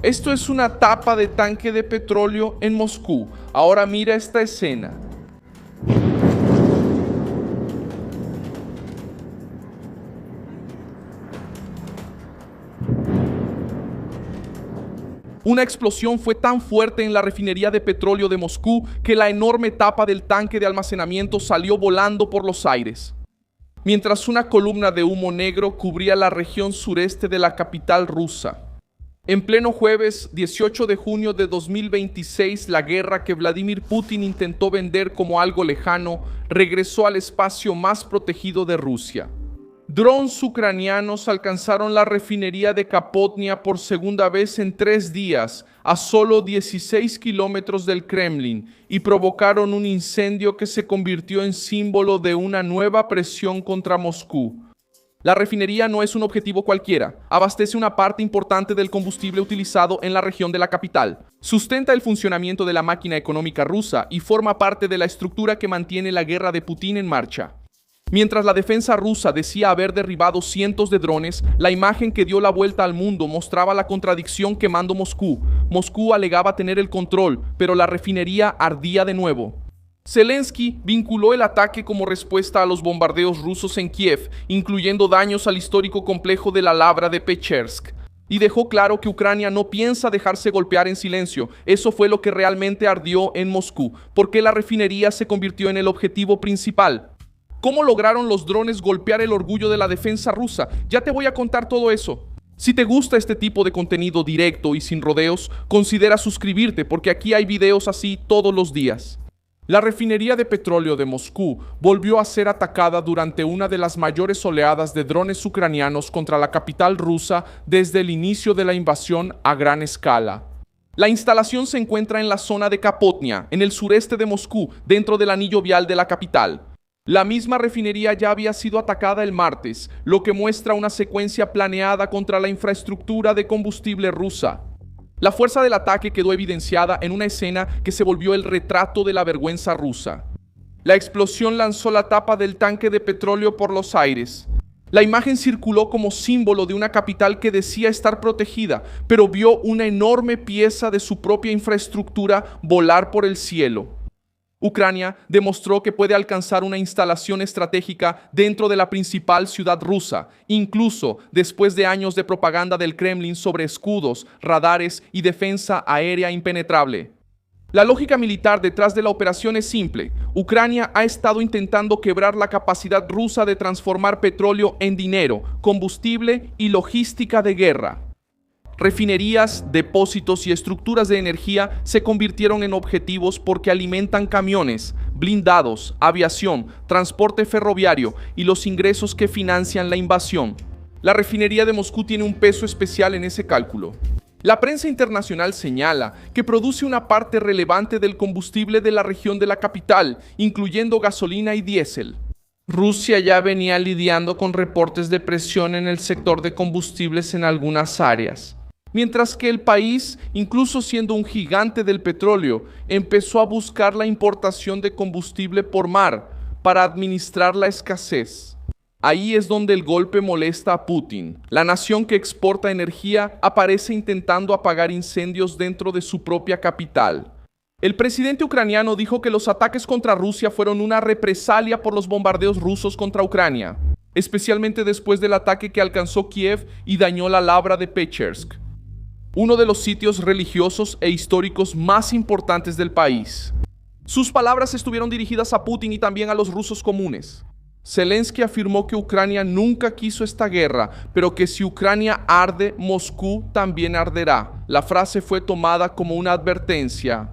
Esto es una tapa de tanque de petróleo en Moscú. Ahora mira esta escena. Una explosión fue tan fuerte en la refinería de petróleo de Moscú que la enorme tapa del tanque de almacenamiento salió volando por los aires, mientras una columna de humo negro cubría la región sureste de la capital rusa. En pleno jueves 18 de junio de 2026, la guerra que Vladimir Putin intentó vender como algo lejano regresó al espacio más protegido de Rusia. Drones ucranianos alcanzaron la refinería de Kapotnia por segunda vez en 3 días, a solo 16 kilómetros del Kremlin, y provocaron un incendio que se convirtió en símbolo de una nueva presión contra Moscú. La refinería no es un objetivo cualquiera, abastece una parte importante del combustible utilizado en la región de la capital, sustenta el funcionamiento de la máquina económica rusa y forma parte de la estructura que mantiene la guerra de Putin en marcha. Mientras la defensa rusa decía haber derribado cientos de drones, la imagen que dio la vuelta al mundo mostraba la contradicción quemando Moscú. Moscú alegaba tener el control, pero la refinería ardía de nuevo. Zelensky vinculó el ataque como respuesta a los bombardeos rusos en Kiev, incluyendo daños al histórico complejo de la Lavra de Pechersk, y dejó claro que Ucrania no piensa dejarse golpear en silencio. Eso fue lo que realmente ardió en Moscú, porque la refinería se convirtió en el objetivo principal. ¿Cómo lograron los drones golpear el orgullo de la defensa rusa? Ya te voy a contar todo eso. Si te gusta este tipo de contenido directo y sin rodeos, considera suscribirte porque aquí hay videos así todos los días. La refinería de petróleo de Moscú volvió a ser atacada durante una de las mayores oleadas de drones ucranianos contra la capital rusa desde el inicio de la invasión a gran escala. La instalación se encuentra en la zona de Kapotnia, en el sureste de Moscú, dentro del anillo vial de la capital. La misma refinería ya había sido atacada el martes, lo que muestra una secuencia planeada contra la infraestructura de combustible rusa. La fuerza del ataque quedó evidenciada en una escena que se volvió el retrato de la vergüenza rusa. La explosión lanzó la tapa del tanque de petróleo por los aires. La imagen circuló como símbolo de una capital que decía estar protegida, pero vio una enorme pieza de su propia infraestructura volar por el cielo. Ucrania demostró que puede alcanzar una instalación estratégica dentro de la principal ciudad rusa, incluso después de años de propaganda del Kremlin sobre escudos, radares y defensa aérea impenetrable. La lógica militar detrás de la operación es simple. Ucrania ha estado intentando quebrar la capacidad rusa de transformar petróleo en dinero, combustible y logística de guerra. Refinerías, depósitos y estructuras de energía se convirtieron en objetivos porque alimentan camiones, blindados, aviación, transporte ferroviario y los ingresos que financian la invasión. La refinería de Moscú tiene un peso especial en ese cálculo. La prensa internacional señala que produce una parte relevante del combustible de la región de la capital, incluyendo gasolina y diésel. Rusia ya venía lidiando con reportes de presión en el sector de combustibles en algunas áreas. Mientras que el país, incluso siendo un gigante del petróleo, empezó a buscar la importación de combustible por mar para administrar la escasez. Ahí es donde el golpe molesta a Putin. La nación que exporta energía aparece intentando apagar incendios dentro de su propia capital. El presidente ucraniano dijo que los ataques contra Rusia fueron una represalia por los bombardeos rusos contra Ucrania, especialmente después del ataque que alcanzó Kiev y dañó la Lavra de Pechersk, uno de los sitios religiosos e históricos más importantes del país. Sus palabras estuvieron dirigidas a Putin y también a los rusos comunes. Zelensky afirmó que Ucrania nunca quiso esta guerra, pero que si Ucrania arde, Moscú también arderá. La frase fue tomada como una advertencia.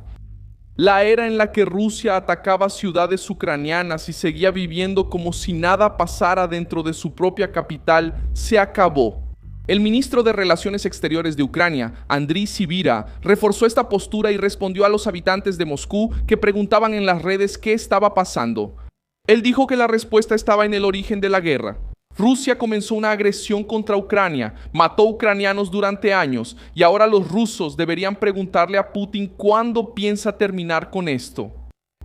La era en la que Rusia atacaba ciudades ucranianas y seguía viviendo como si nada pasara dentro de su propia capital se acabó. El ministro de Relaciones Exteriores de Ucrania, Andriy Sybiha, reforzó esta postura y respondió a los habitantes de Moscú que preguntaban en las redes qué estaba pasando. Él dijo que la respuesta estaba en el origen de la guerra. Rusia comenzó una agresión contra Ucrania, mató ucranianos durante años y ahora los rusos deberían preguntarle a Putin cuándo piensa terminar con esto.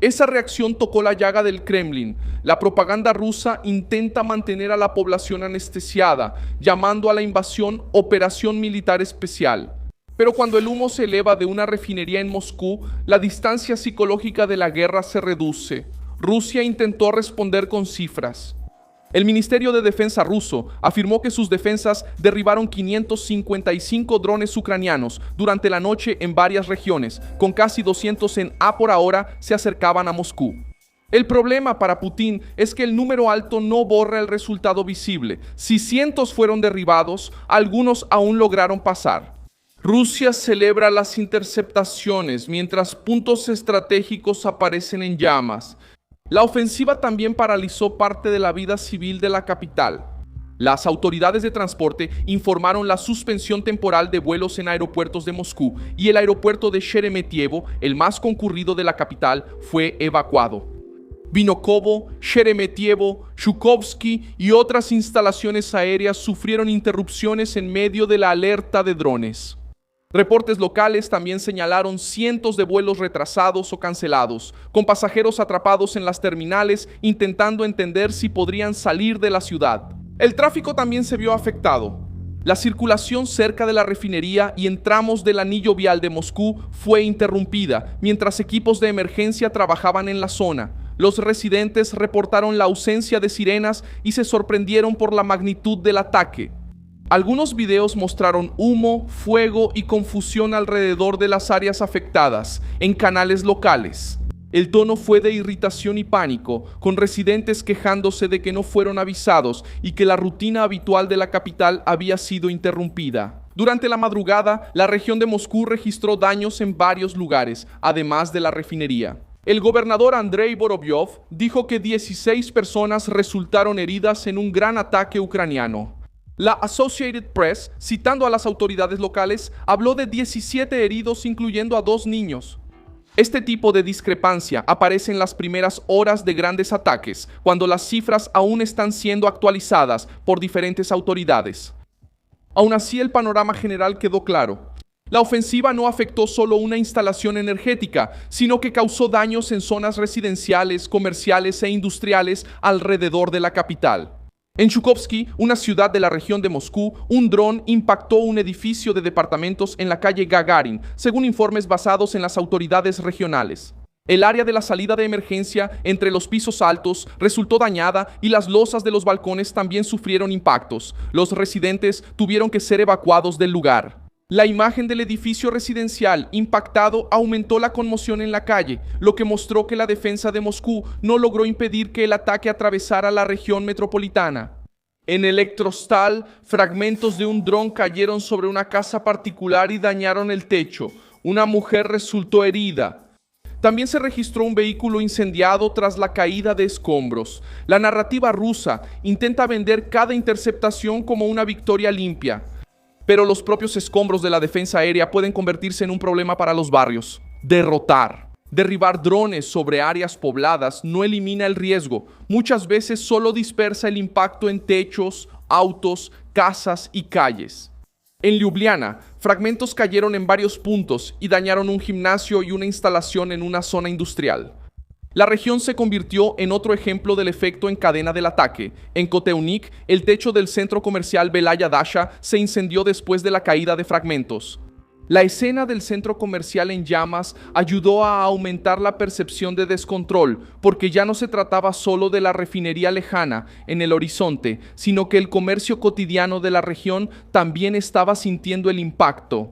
Esa reacción tocó la llaga del Kremlin. La propaganda rusa intenta mantener a la población anestesiada, llamando a la invasión Operación Militar Especial. Pero cuando el humo se eleva de una refinería en Moscú, la distancia psicológica de la guerra se reduce. Rusia intentó responder con cifras. El Ministerio de Defensa ruso afirmó que sus defensas derribaron 555 drones ucranianos durante la noche en varias regiones, con casi 200 en A por ahora se acercaban a Moscú. El problema para Putin es que el número alto no borra el resultado visible. Si cientos fueron derribados, algunos aún lograron pasar. Rusia celebra las interceptaciones mientras puntos estratégicos aparecen en llamas. La ofensiva también paralizó parte de la vida civil de la capital. Las autoridades de transporte informaron la suspensión temporal de vuelos en aeropuertos de Moscú y el aeropuerto de Sheremetyevo, el más concurrido de la capital, fue evacuado. Vinokovo, Sheremetyevo, Chukovsky y otras instalaciones aéreas sufrieron interrupciones en medio de la alerta de drones. Reportes locales también señalaron cientos de vuelos retrasados o cancelados, con pasajeros atrapados en las terminales intentando entender si podrían salir de la ciudad. El tráfico también se vio afectado. La circulación cerca de la refinería y en tramos del anillo vial de Moscú fue interrumpida, mientras equipos de emergencia trabajaban en la zona. Los residentes reportaron la ausencia de sirenas y se sorprendieron por la magnitud del ataque. Algunos videos mostraron humo, fuego y confusión alrededor de las áreas afectadas, en canales locales. El tono fue de irritación y pánico, con residentes quejándose de que no fueron avisados y que la rutina habitual de la capital había sido interrumpida. Durante la madrugada, la región de Moscú registró daños en varios lugares, además de la refinería. El gobernador Andrei Vorobyov dijo que 16 personas resultaron heridas en un gran ataque ucraniano. La Associated Press, citando a las autoridades locales, habló de 17 heridos, incluyendo a 2 niños. Este tipo de discrepancia aparece en las primeras horas de grandes ataques, cuando las cifras aún están siendo actualizadas por diferentes autoridades. Aún así, el panorama general quedó claro. La ofensiva no afectó solo una instalación energética, sino que causó daños en zonas residenciales, comerciales e industriales alrededor de la capital. En Chukovsky, una ciudad de la región de Moscú, un dron impactó un edificio de departamentos en la calle Gagarin, según informes basados en las autoridades regionales. El área de la salida de emergencia entre los pisos altos resultó dañada y las losas de los balcones también sufrieron impactos. Los residentes tuvieron que ser evacuados del lugar. La imagen del edificio residencial impactado aumentó la conmoción en la calle, lo que mostró que la defensa de Moscú no logró impedir que el ataque atravesara la región metropolitana. En Electrostal, fragmentos de un dron cayeron sobre una casa particular y dañaron el techo. Una mujer resultó herida. También se registró un vehículo incendiado tras la caída de escombros. La narrativa rusa intenta vender cada interceptación como una victoria limpia. Pero los propios escombros de la defensa aérea pueden convertirse en un problema para los barrios. Derribar drones sobre áreas pobladas no elimina el riesgo. Muchas veces solo dispersa el impacto en techos, autos, casas y calles. En Ljubljana, fragmentos cayeron en varios puntos y dañaron un gimnasio y una instalación en una zona industrial. La región se convirtió en otro ejemplo del efecto en cadena del ataque. En Koteunik, el techo del centro comercial Belaya Dasha se incendió después de la caída de fragmentos. La escena del centro comercial en llamas ayudó a aumentar la percepción de descontrol, porque ya no se trataba solo de la refinería lejana en el horizonte, sino que el comercio cotidiano de la región también estaba sintiendo el impacto.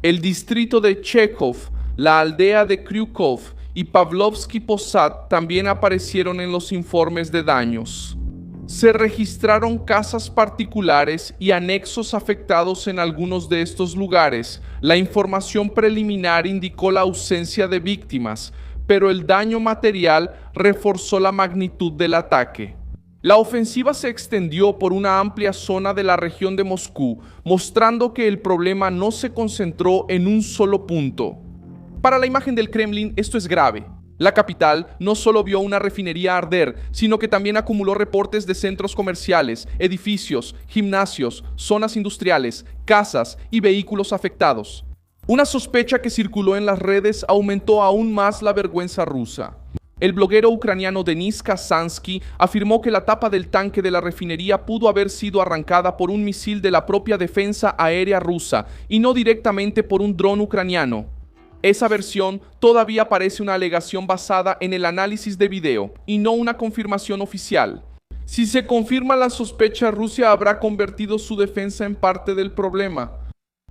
El distrito de Chekhov, la aldea de Kryukov y Pavlovsky Posad también aparecieron en los informes de daños. Se registraron casas particulares y anexos afectados en algunos de estos lugares. La información preliminar indicó la ausencia de víctimas, pero el daño material reforzó la magnitud del ataque. La ofensiva se extendió por una amplia zona de la región de Moscú, mostrando que el problema no se concentró en un solo punto. Para la imagen del Kremlin, esto es grave. La capital no solo vio una refinería arder, sino que también acumuló reportes de centros comerciales, edificios, gimnasios, zonas industriales, casas y vehículos afectados. Una sospecha que circuló en las redes aumentó aún más la vergüenza rusa. El bloguero ucraniano Denis Kazansky afirmó que la tapa del tanque de la refinería pudo haber sido arrancada por un misil de la propia defensa aérea rusa y no directamente por un dron ucraniano. Esa versión todavía parece una alegación basada en el análisis de video y no una confirmación oficial. Si se confirma la sospecha, Rusia habrá convertido su defensa en parte del problema.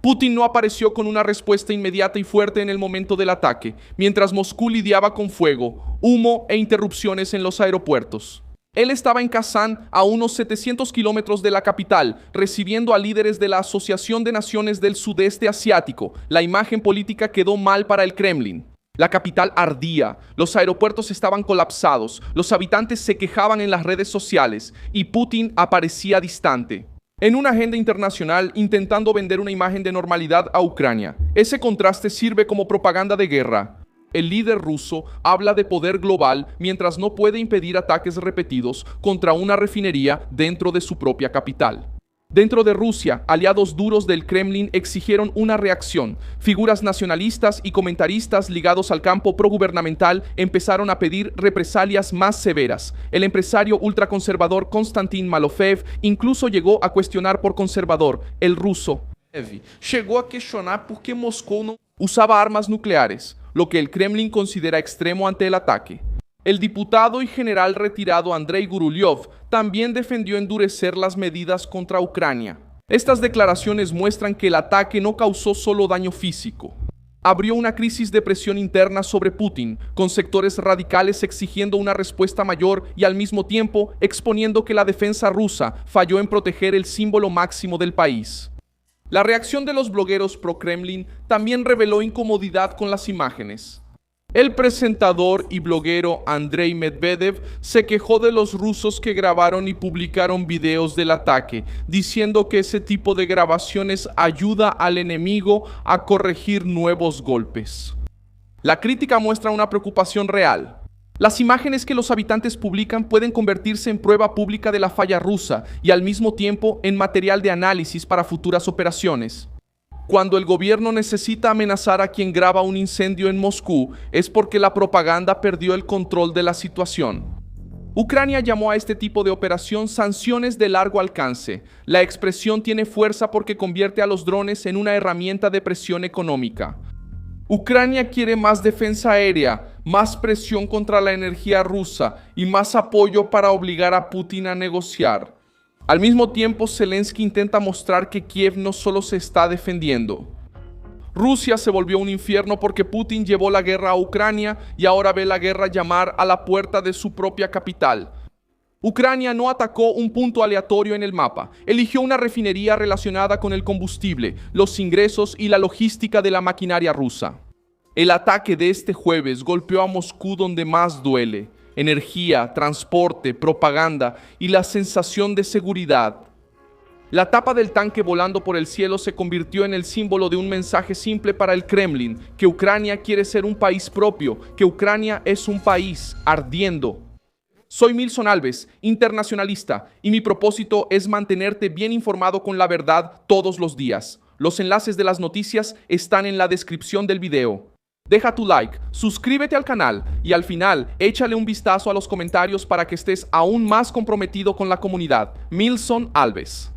Putin no apareció con una respuesta inmediata y fuerte en el momento del ataque, mientras Moscú lidiaba con fuego, humo e interrupciones en los aeropuertos. Él estaba en Kazán, a unos 700 kilómetros de la capital, recibiendo a líderes de la Asociación de Naciones del Sudeste Asiático. La imagen política quedó mal para el Kremlin. La capital ardía, los aeropuertos estaban colapsados, los habitantes se quejaban en las redes sociales y Putin aparecía distante. En una agenda internacional intentando vender una imagen de normalidad a Ucrania. Ese contraste sirve como propaganda de guerra. El líder ruso habla de poder global mientras no puede impedir ataques repetidos contra una refinería dentro de su propia capital. Dentro de Rusia, aliados duros del Kremlin exigieron una reacción. Figuras nacionalistas y comentaristas ligados al campo progubernamental empezaron a pedir represalias más severas. El empresario ultraconservador Konstantin Malofev incluso llegó a cuestionar por conservador el ruso. Llegó a cuestionar por qué Moscú no usaba armas nucleares, lo que el Kremlin considera extremo ante el ataque. El diputado y general retirado Andrei Gurulyov también defendió endurecer las medidas contra Ucrania. Estas declaraciones muestran que el ataque no causó solo daño físico. Abrió una crisis de presión interna sobre Putin, con sectores radicales exigiendo una respuesta mayor y al mismo tiempo exponiendo que la defensa rusa falló en proteger el símbolo máximo del país. La reacción de los blogueros pro-Kremlin también reveló incomodidad con las imágenes. El presentador y bloguero Andrei Medvedev se quejó de los rusos que grabaron y publicaron videos del ataque, diciendo que ese tipo de grabaciones ayuda al enemigo a corregir nuevos golpes. La crítica muestra una preocupación real. Las imágenes que los habitantes publican pueden convertirse en prueba pública de la falla rusa y al mismo tiempo en material de análisis para futuras operaciones. Cuando el gobierno necesita amenazar a quien graba un incendio en Moscú, es porque la propaganda perdió el control de la situación. Ucrania llamó a este tipo de operación sanciones de largo alcance. La expresión tiene fuerza porque convierte a los drones en una herramienta de presión económica. Ucrania quiere más defensa aérea, más presión contra la energía rusa y más apoyo para obligar a Putin a negociar. Al mismo tiempo, Zelensky intenta mostrar que Kiev no solo se está defendiendo. Rusia se volvió un infierno porque Putin llevó la guerra a Ucrania y ahora ve la guerra llamar a la puerta de su propia capital. Ucrania no atacó un punto aleatorio en el mapa, eligió una refinería relacionada con el combustible, los ingresos y la logística de la maquinaria rusa. El ataque de este jueves golpeó a Moscú donde más duele. Energía, transporte, propaganda y la sensación de seguridad. La tapa del tanque volando por el cielo se convirtió en el símbolo de un mensaje simple para el Kremlin, que Ucrania quiere ser un país propio, que Ucrania es un país ardiendo. Soy Milson Alves, internacionalista, y mi propósito es mantenerte bien informado con la verdad todos los días. Los enlaces de las noticias están en la descripción del video. Deja tu like, suscríbete al canal y al final échale un vistazo a los comentarios para que estés aún más comprometido con la comunidad. Milson Alves.